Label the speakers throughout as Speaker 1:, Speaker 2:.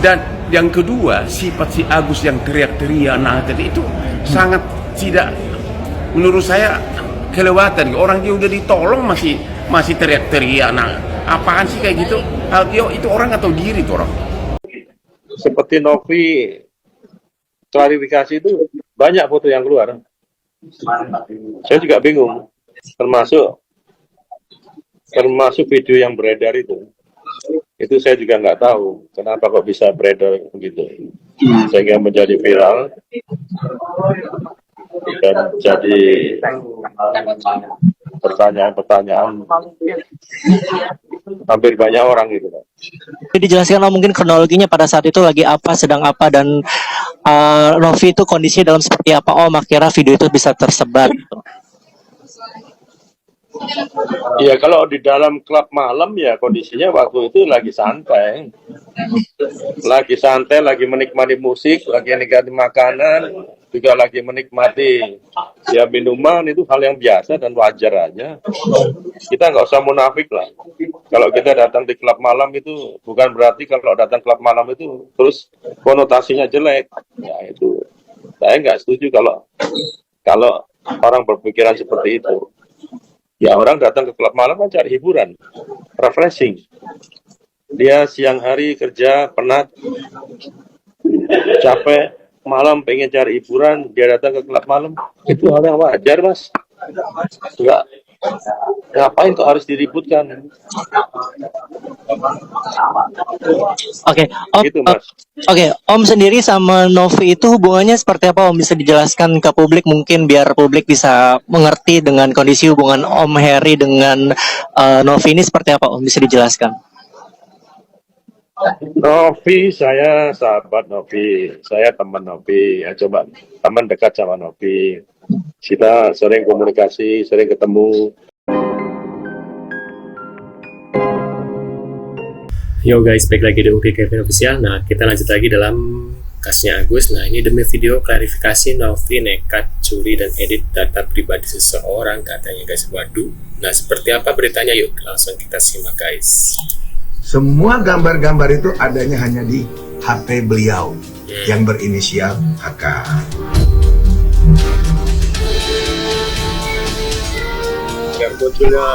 Speaker 1: Dan yang kedua, sifat si Agus yang teriak-teriak nah tadi itu sangat tidak, menurut saya kelewatan. Orang dia udah ditolong masih teriak-teriak. Nah, apaan sih kayak gitu? Itu orang atau diri tuh orang?
Speaker 2: Seperti Novi klarifikasi itu banyak foto yang keluar. Saya juga bingung, termasuk video yang beredar itu saya juga nggak tahu kenapa kok bisa beredar begitu, sehingga menjadi viral dan jadi pertanyaan-pertanyaan hampir banyak orang gitu.
Speaker 3: Dijelaskan mungkin kronologinya pada saat itu lagi apa, sedang apa, dan Novi itu kondisinya dalam seperti apa. Akhirnya video itu bisa tersebar gitu.
Speaker 2: Iya, kalau di dalam klub malam ya kondisinya waktu itu lagi santai, lagi menikmati musik, lagi menikmati makanan, juga lagi menikmati ya minuman. Itu hal yang biasa dan wajar aja. Kita nggak usah munafik lah. Kalau kita datang di klub malam itu bukan berarti kalau datang klub malam itu terus konotasinya jelek. Ya itu saya nggak setuju kalau orang berpikiran seperti itu. Ya orang datang ke klub malam kan cari hiburan, refreshing. Dia siang hari kerja penat, capek, malam pengen cari hiburan, dia datang ke klub malam. Itu hal yang wajar, Mas. Enggak, ngapain kok harus diributkan?
Speaker 3: Oke, Om.
Speaker 2: Gitu, Mas.
Speaker 3: Oke, Om sendiri sama Novi itu hubungannya seperti apa, Om? Bisa dijelaskan ke publik mungkin biar publik bisa mengerti dengan kondisi hubungan Om Heri dengan Novi ini seperti apa, Om? Bisa dijelaskan?
Speaker 2: Novi, saya sahabat Novi, saya teman Novi. Ya, coba teman dekat sama Novi. Kita sering komunikasi, sering ketemu.
Speaker 4: Yo guys, balik lagi di UK Kevin Official. Nah, kita lanjut lagi dalam kasusnya Agus. Nah, ini demi video klarifikasi Novi nekat curi dan edit data pribadi seseorang katanya guys. Waduh. Nah, seperti apa beritanya? Yuk, langsung kita simak guys.
Speaker 5: Semua gambar-gambar itu adanya hanya di HP beliau yang berinisial HK.
Speaker 2: Yang munculnya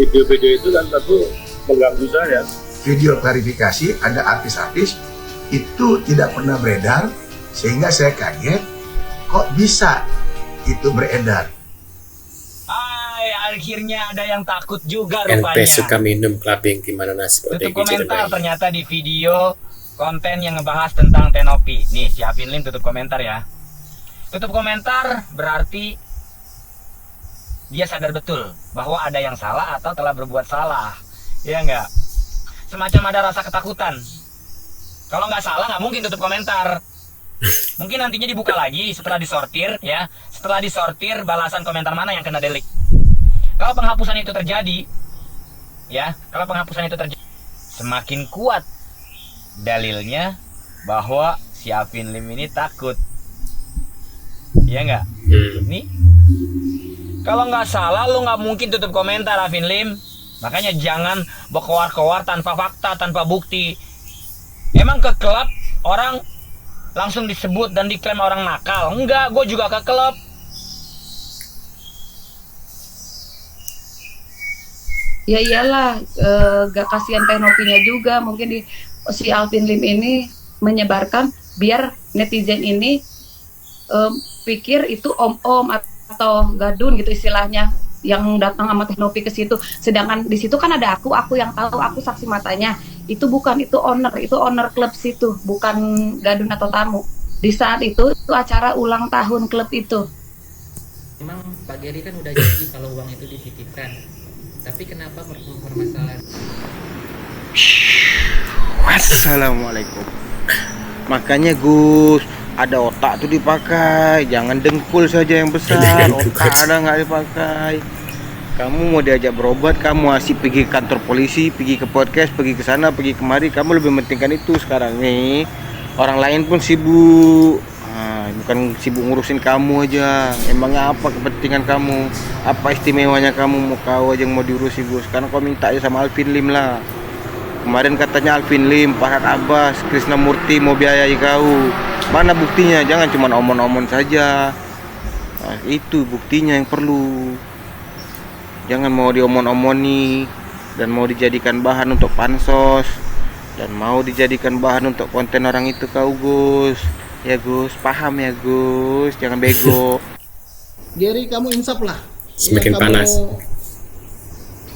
Speaker 2: video-video itu kan tentu mengganggu saya.
Speaker 5: Video klarifikasi ada artis-artis itu tidak pernah beredar, sehingga saya kaget kok bisa itu beredar.
Speaker 6: Akhirnya ada yang takut juga rupanya.
Speaker 4: NP suka minum clubbing gimana nasib
Speaker 6: Tutup
Speaker 4: OTG
Speaker 6: komentar ternyata di video konten yang ngebahas tentang Tenopi. Nih, siapin link tutup komentar ya. Tutup komentar berarti dia sadar betul bahwa ada yang salah atau telah berbuat salah. Ya enggak? Semacam ada rasa ketakutan. Kalau nggak salah nggak mungkin tutup komentar. Mungkin nantinya dibuka lagi setelah disortir ya. Setelah disortir balasan komentar mana yang kena delete. Kalau penghapusan itu terjadi, ya, semakin kuat dalilnya bahwa si Alvin Lim ini takut. Iya nggak? Nih, kalau nggak salah lu nggak mungkin tutup komentar Alvin Lim. Makanya jangan berkoar-koar tanpa fakta, tanpa bukti. Emang ke klub orang langsung disebut dan diklaim orang nakal? Enggak, gue juga ke klub.
Speaker 7: Ya iyalah, gak kasihan Tenopinya juga. Mungkin si Alvin Lim ini menyebarkan biar netizen ini pikir itu om-om atau gadun gitu istilahnya, yang datang sama Tenopi ke situ. Sedangkan di situ kan ada aku yang tahu, aku saksi matanya. Itu owner klub situ, bukan gadun atau tamu. Di saat itu acara ulang tahun klub itu.
Speaker 8: Memang Pak Geri kan udah janji kalau uang itu dititipkan. Tapi kenapa permasalahan?
Speaker 9: Assalamualaikum. Makanya Gus, ada otak tuh dipakai, jangan dengkul saja yang besar. Otak ada nggak dipakai. Kamu mau diajak berobat, kamu masih pergi ke kantor polisi, pergi ke podcast, pergi ke sana, pergi kemari. Kamu lebih mementingkan itu sekarang nih. Orang lain pun sibuk. Bukan sibuk ngurusin kamu aja. Emangnya apa kepentingan kamu? Apa istimewanya kamu? Mau kau aja yang mau diurusi Gus? Karena kau minta aja sama Alvin Lim lah. Kemarin katanya Alvin Lim, Farhad Abbas, Krisnamurti mau biayai kau. Mana buktinya? Jangan cuma omong-omong saja. Nah, itu buktinya yang perlu. Jangan mau diomong-omoni dan mau dijadikan bahan untuk pansos dan mau dijadikan bahan untuk konten orang itu kau, Gus. Ya Gus, paham ya Gus, jangan bego.
Speaker 10: Gary, kamu insaf lah.
Speaker 4: Semakin
Speaker 10: Ya,
Speaker 4: panas.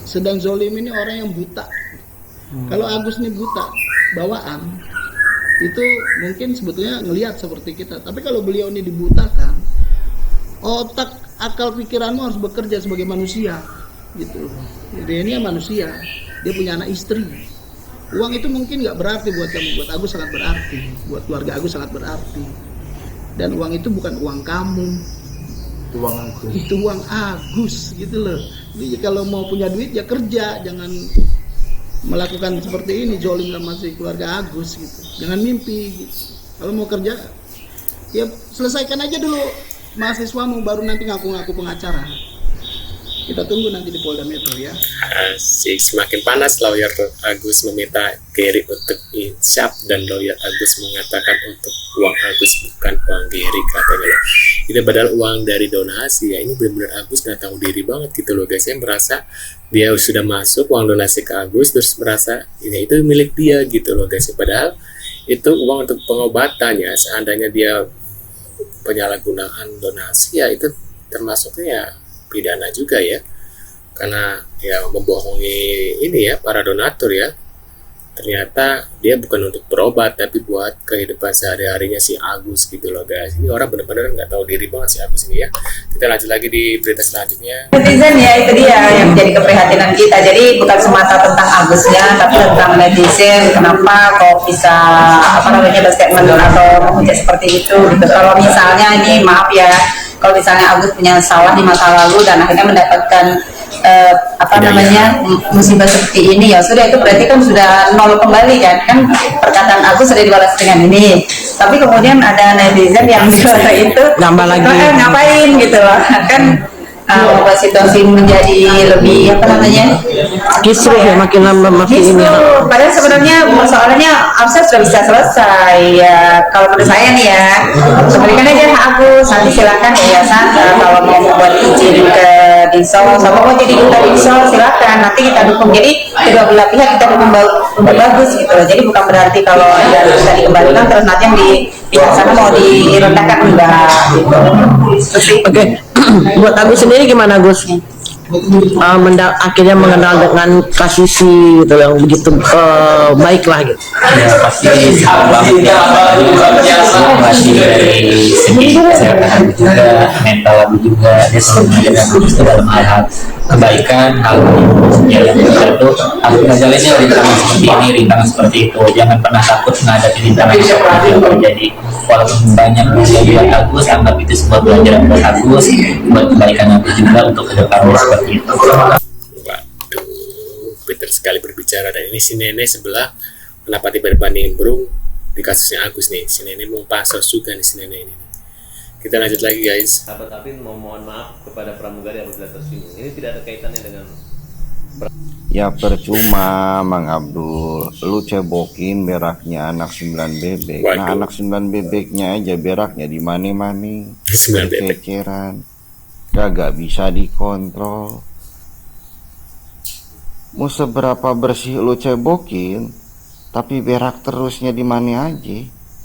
Speaker 10: Sedang zolim ini orang yang buta. Kalau Agus ini buta, bawaan, itu mungkin sebetulnya ngelihat seperti kita. Tapi kalau beliau ini dibutakan, otak, akal pikiranmu harus bekerja sebagai manusia, gitu. Dia ini manusia, dia punya anak istri. Uang itu mungkin nggak berarti buat kamu, buat Agus sangat berarti, buat keluarga Agus sangat berarti. Dan uang itu bukan uang kamu,
Speaker 5: Uang Agus.
Speaker 10: itu uang Agus, gitu loh. Jadi kalau mau punya duit ya kerja, jangan melakukan seperti ini, zolim sama si keluarga Agus gitu. Jangan mimpi gitu. Kalau mau kerja ya selesaikan aja dulu mahasiswamu, baru nanti ngaku-ngaku pengacara. Kita tunggu nanti di Polda Metro ya.
Speaker 4: Asik, semakin panas lawyer Agus meminta Gary untuk insaf dan lawyer Agus mengatakan untuk uang Agus bukan uang Gary katanya. Ini padahal uang dari donasi ya. Ini benar-benar Agus nggak tahu diri banget gitu loh guys. Saya merasa dia sudah masuk uang donasi ke Agus terus merasa ini itu milik dia gitu loh guys. Padahal itu uang untuk pengobatannya. Seandainya dia penyalahgunaan donasi ya itu termasuknya ya pidana juga ya, karena ya membohongi ini ya para donatur ya. Ternyata dia bukan untuk berobat tapi buat kehidupan sehari-harinya si Agus gitu loh guys. Ini orang benar-benar nggak tahu diri banget si Agus ini ya. Kita lanjut lagi di berita selanjutnya.
Speaker 11: Netizen ya, itu dia yang menjadi keprihatinan kita. Jadi bukan semata tentang Agusnya, tapi tentang netizen. Kenapa kok bisa berstatement atau menghujat seperti itu gitu. Kalau misalnya ini maaf ya, kalau misalnya Agus punya salah di masa lalu dan akhirnya mendapatkan musibah seperti ini, ya sudah, itu berarti kan sudah nol kembali kan perkataan Agus sudah dibalas dengan ini. Tapi kemudian ada netizen yang di luar itu
Speaker 3: Nambah lagi.
Speaker 11: ngapain gitu loh kan, membuat situasi menjadi lebih kisruh ya, makin lama makin ini. Padahal sebenarnya persoalannya harusnya sudah bisa selesai ya. Kalau menurut saya nih ya, berikan aja hak Agus, nanti silakan yayasan kalau mau membuat izin ke Dinsol, sama mau jadi duta Dinsol silakan, nanti kita dukung. Jadi kedua belah pihak kita dukung bagus gitu. Jadi bukan berarti kalau ada bisa dikembalikan terus nanti yang di pihak sana mau direndahkan, enggak gitu.
Speaker 3: Oke. Buat Agus sendiri gimana Gus? Akhirnya mengenal dengan kasisi gitu yang begitu baik lah gitu.
Speaker 12: Ya pasti masih dari segi kesehatan juga, mental aku juga, dia selalu mengajarkan aku dalam hal kebaikan, hal yang itu aku ngajarinnya rintangan seperti ini, rintangan seperti itu. Jangan pernah takut menghadapi rintangan seperti itu terjadi. Walaupun banyak buat Agus, anggap itu sebuah pelajaran buat Agus, buat kebaikan aku juga untuk kedepannya seperti itu.
Speaker 4: Waduh, pintar sekali berbicara. Dan ini si nenek sebelah kenapa tiba-tiba nimbrung di kasusnya Agus nih. Si nenek mau pansos juga nih si nenek ini. Kita lanjut lagi guys.
Speaker 13: Sahabat Apin mau mohon maaf kepada pramugari apabila tersinggung. Ini tidak ada kaitannya dengan
Speaker 9: Ya percuma Mang Abdul, lu cebokin beraknya anak 9 bebek.
Speaker 4: Waduh.
Speaker 9: Nah anak 9 bebeknya aja beraknya di mana-mana,
Speaker 4: 9 bebek.
Speaker 9: ceceran, kagak bisa dikontrol. Mau seberapa bersih lu cebokin, tapi berak terusnya di mana aja,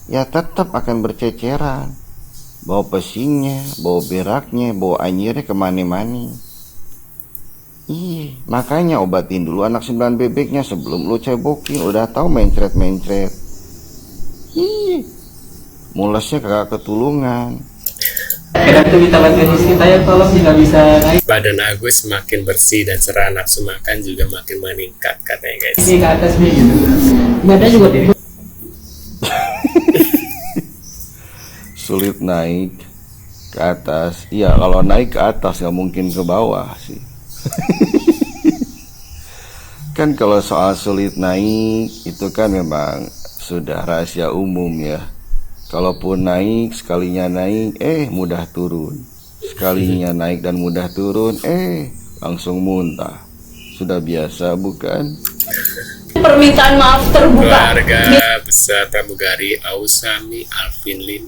Speaker 9: ya tetap akan berceceran. Bau pesingnya, bau beraknya, bau anyirnya kemana-mana. Iya, makanya obatin dulu anak 9 bebeknya sebelum lu cebokin. Udah tahu mencret-mencret. Iya, mulesnya kagak ketulungan.
Speaker 4: Badan Agus semakin bersih dan selera nafsu makan juga makin meningkat katanya guys.
Speaker 3: Ini ke atas nih gitu. Badan juga deh.
Speaker 9: Sulit naik ke atas. Iya, kalau naik ke atas nggak mungkin ke bawah sih. Kan kalau soal sulit naik itu kan memang sudah rahasia umum ya. Kalaupun naik, sekalinya naik mudah turun. Sekalinya naik dan mudah turun langsung muntah. Sudah biasa bukan?
Speaker 14: permintaan maaf terbuka.
Speaker 4: Keluarga besar pramugari Ausami Alvin Lim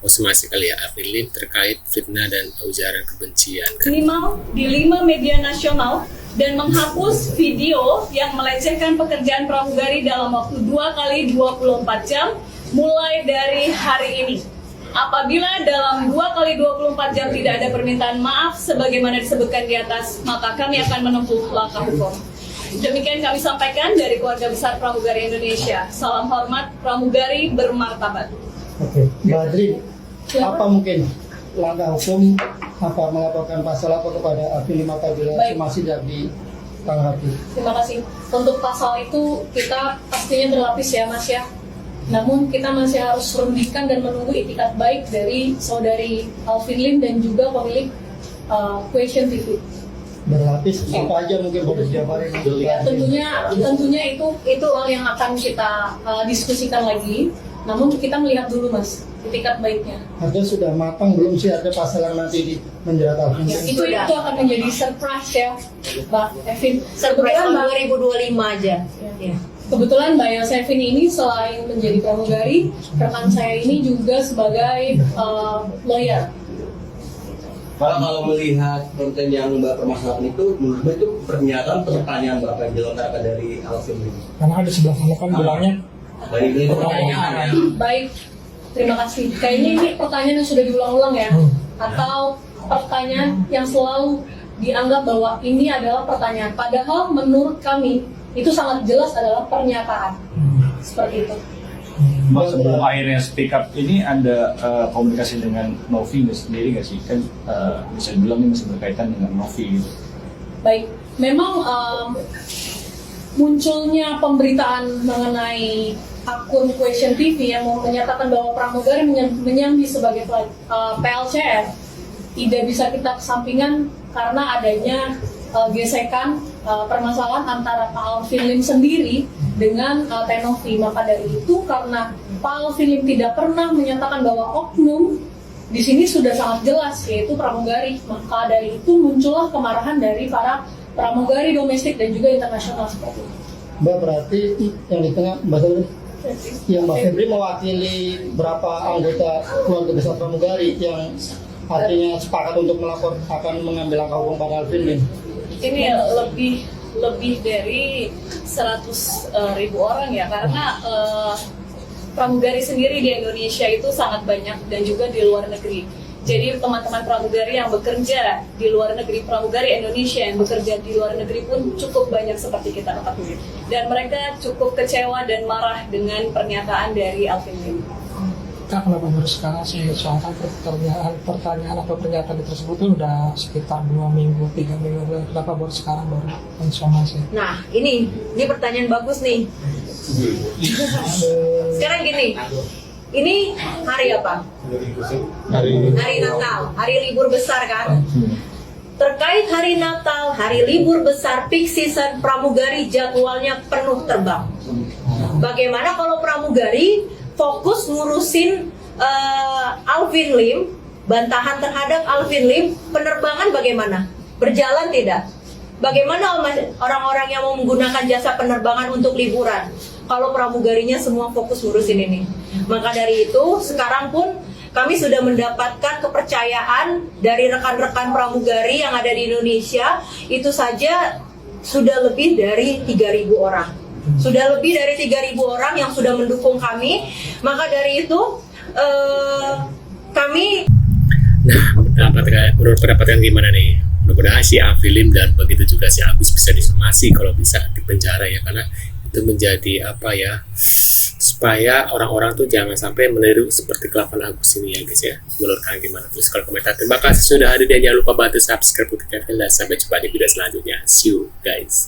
Speaker 4: masih kali ya Alvin Lim terkait fitnah dan ujaran kebencian.
Speaker 14: Minimal di 5 media nasional dan menghapus video yang melecehkan pekerjaan pramugari dalam waktu 2 kali 24 jam mulai dari hari ini. Apabila dalam 2 kali 24 jam tidak ada permintaan maaf sebagaimana disebutkan di atas, maka kami akan menempuh langkah hukum. Demikian kami sampaikan dari keluarga besar pramugari Indonesia. Salam hormat, pramugari bermartabat.
Speaker 10: Oke, Mbak Adri, apa mungkin langkah hukum apa melaporkan pasal apa kepada Alvin Lim apabila masih tidak ditanggapi?
Speaker 14: Terima kasih. Untuk pasal itu kita pastinya berlapis ya Mas ya. Namun kita masih harus rendikan dan menunggu itikat baik dari saudari Alvin Lim dan juga pemilik Question TV.
Speaker 10: Berlapis apa aja mungkin boleh dijabarin?
Speaker 14: Ya, tentunya itu hal yang akan kita diskusikan lagi. Namun kita melihat dulu Mas itikat baiknya.
Speaker 10: Artinya sudah matang belum sih ada pasal yang nanti menjerat Alvin?
Speaker 14: Ya, itu akan menjadi surprise ya, Mbak Evin.
Speaker 11: Surprise tahun 2025 aja. Ya.
Speaker 14: Kebetulan Mbak Yosefin ini selain menjadi pramugari, rekan saya ini juga sebagai lawyer.
Speaker 15: Pak, kalau melihat konten yang Mbak permasalahkan itu, menurut Mbak itu pernyataan pertanyaan Mbak yang dilontarkan dari Alvin ini.
Speaker 10: Karena ada sebelah sana kan bilangnya.
Speaker 14: Baik, terima kasih. Kayaknya ini pertanyaan yang sudah diulang-ulang ya, atau pertanyaan yang selalu dianggap bahwa ini adalah pertanyaan. Padahal menurut kami itu sangat jelas adalah pernyataan. Seperti itu.
Speaker 16: Mbak, sebelum akhirnya speak up ini ada komunikasi dengan Novi sendiri nggak sih? Kan bisa dibilang ini masih berkaitan dengan Novi gitu.
Speaker 14: Baik, memang munculnya pemberitaan mengenai akun Question TV yang menyatakan bahwa pramugari menyambi sebagai PLCR tidak bisa kita kesampinggan karena adanya gesekan permasalahan antara Pak Alvin Lim sendiri dengan Tenovi. Maka dari itu karena Pak Alvin Lim tidak pernah menyatakan bahwa oknum di sini sudah sangat jelas yaitu pramugari, maka dari itu muncullah kemarahan dari para pramugari domestik dan juga internasional seperti itu.
Speaker 10: Mbak, berarti yang di tengah Mbak Febri mewakili berapa anggota keluarga besar pramugari yang artinya sepakat untuk akan mengambil langkah hukum pada Alvin Lim?
Speaker 14: Ini lebih dari 100.000 orang ya, karena pramugari sendiri di Indonesia itu sangat banyak dan juga di luar negeri. Jadi teman-teman pramugari yang bekerja di luar negeri, pramugari Indonesia yang bekerja di luar negeri pun cukup banyak seperti kita ketahui. Dan mereka cukup kecewa dan marah dengan pernyataan dari Alvin Lim.
Speaker 17: Kak, kenapa baru sekarang sih? Soalnya pertanyaan atau pernyataan tersebut itu udah sekitar 2 minggu, 3 minggu. Kenapa baru sekarang baru informasi?
Speaker 11: Nah, ini pertanyaan bagus nih. Sekarang gini, ini hari apa? Hari Natal, hari libur besar kan? Terkait hari Natal, hari libur besar, peak season, pramugari jadwalnya penuh terbang. Bagaimana kalau pramugari fokus ngurusin Alvin Lim, bantahan terhadap Alvin Lim, penerbangan bagaimana? Berjalan tidak? Bagaimana orang-orang yang mau menggunakan jasa penerbangan untuk liburan? Kalau pramugarinya semua fokus ngurusin ini. Maka dari itu, sekarang pun kami sudah mendapatkan kepercayaan dari rekan-rekan pramugari yang ada di Indonesia, itu saja sudah lebih dari 3.000 orang. Sudah lebih dari 3.000 orang yang sudah mendukung kami. Maka dari itu, kami...
Speaker 4: Nah, menurut pendapat yang gimana nih? Mudah-mudahan si Alvin Lim dan begitu juga si Agus bisa disomasi kalau bisa di penjara ya, karena itu menjadi apa ya, supaya orang-orang tuh jangan sampai meniru seperti kelakuan Agus ini ya guys ya. Menurut kalian gimana? Terus kalau komentar, terima kasih sudah hadir dan jangan lupa bantu subscribe untuk kalian dan sampai jumpa di video selanjutnya. See you guys.